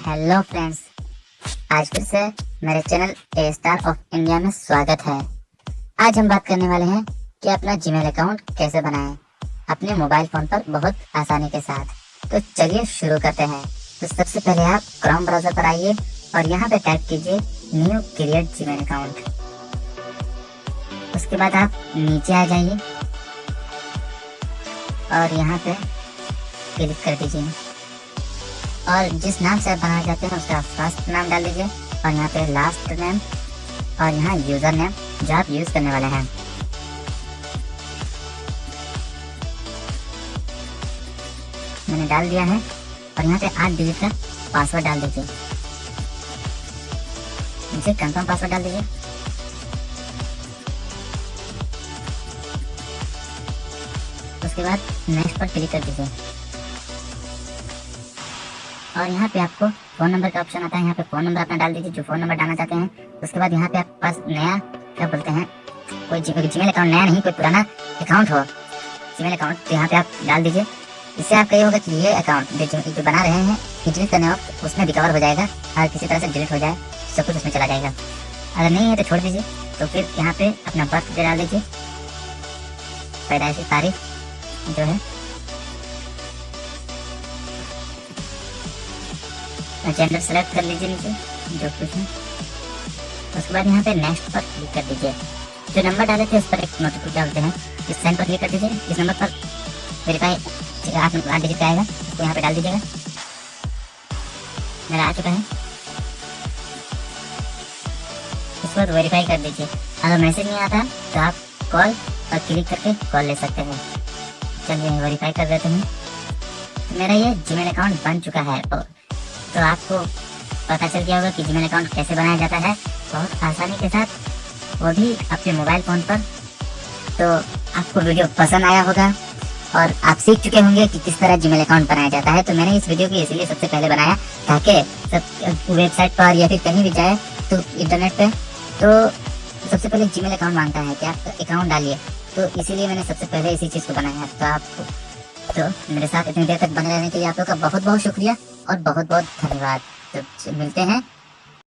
Hello friends, आज फिर से मेरे channel A star of India में स्वागत है। आज हम बात करने वाले हैं कि अपना जीमेल अकाउंट कैसे बनाएं अपने मोबाइल फोन पर बहुत आसानी के साथ। तो चलिए शुरू करते हैं। तो सबसे पहले आप क्रोम ब्राउजर पर आइए और यहाँ पे टाइप कीजिए न्यू क्रिएट जीमेल अकाउंट। उसके बाद आप नीचे आ जाइए और यहाँ पे क्लिक कर दीजिए और जिस नाम से आप बनाना चाहते हैं उसका फर्स्ट नाम डाल दीजिए और यहाँ पे लास्ट नेम और यहाँ यूजर नेम जो आप यूज करने वाले हैं। मैंने डाल दिया है और यहाँ पे 8 डिजिट का पासवर्ड डाल दीजिए। नीचे कंफर्म पासवर्ड डाल दीजिए। उसके बाद नेक्स्ट पर क्लिक कर दीजिए और यहाँ पे आपको फोन नंबर का ऑप्शन आता है। यहाँ पे फोन नंबर अपना डाल दीजिए जो फोन नंबर डालना चाहते हैं। उसके बाद यहाँ पे आपके पास नया क्या बोलते हैं कोई जीमेल अकाउंट नया नहीं, कोई पुराना अकाउंट हो जीमेल अकाउंट, तो यहाँ पे आप डाल दीजिए। इससे आपका ये होगा कि ये अकाउंट जो बना रहे हैं डिलीट करने वक्त उसमें रिकवर हो जाएगा और किसी तरह से डिलीट हो जाए सब कुछ उसमें चला जाएगा। अगर नहीं है तो छोड़ दीजिए। तो फिर यहाँ पे अपना बर्थडे डाल दीजिए, पैदाइशी तारीख जो है, जेंडर सेलेक्ट कर लीजिए नीचे जो कुछ है। उसके बाद यहाँ पे नेक्स्ट पर क्लिक कर दीजिए। जो नंबर डाले थे उस पर एक नोटिफिकेशन डालते हैं, इस साइन पर क्लिक कर दीजिए। इस नंबर पर वेरीफाई 8 डिजिट का आएगा, उसको यहाँ पे डाल दीजिएगा। मेरा आ चुका है। इसको वेरीफाई कर दीजिए। अगर मैसेज नहीं आता तो आप कॉल पर क्लिक करके कॉल ले सकते हैं। चलिए वेरीफाई कर देते हैं। मेरा ये जीमेल अकाउंट बन चुका है। तो आपको पता चल गया होगा कि जीमेल अकाउंट कैसे बनाया जाता है बहुत आसानी के साथ, वो भी अपने मोबाइल फोन पर। तो आपको वीडियो पसंद आया होगा और आप सीख चुके होंगे कि किस तरह जीमेल अकाउंट बनाया जाता है। तो मैंने इस वीडियो को इसलिए सबसे पहले बनाया ताकि सब वेबसाइट पर या फिर कहीं भी जाए तो इंटरनेट पे तो सबसे पहले जीमेल अकाउंट मांगता है कि आप अकाउंट डालिए। तो इसीलिए मैंने सबसे पहले इसी चीज़ को बनाया। तो आपको तो मेरे साथ इतनी देर तक बने रहने के लिए आप लोग का बहुत बहुत शुक्रिया और बहुत बहुत धन्यवाद। तो मिलते हैं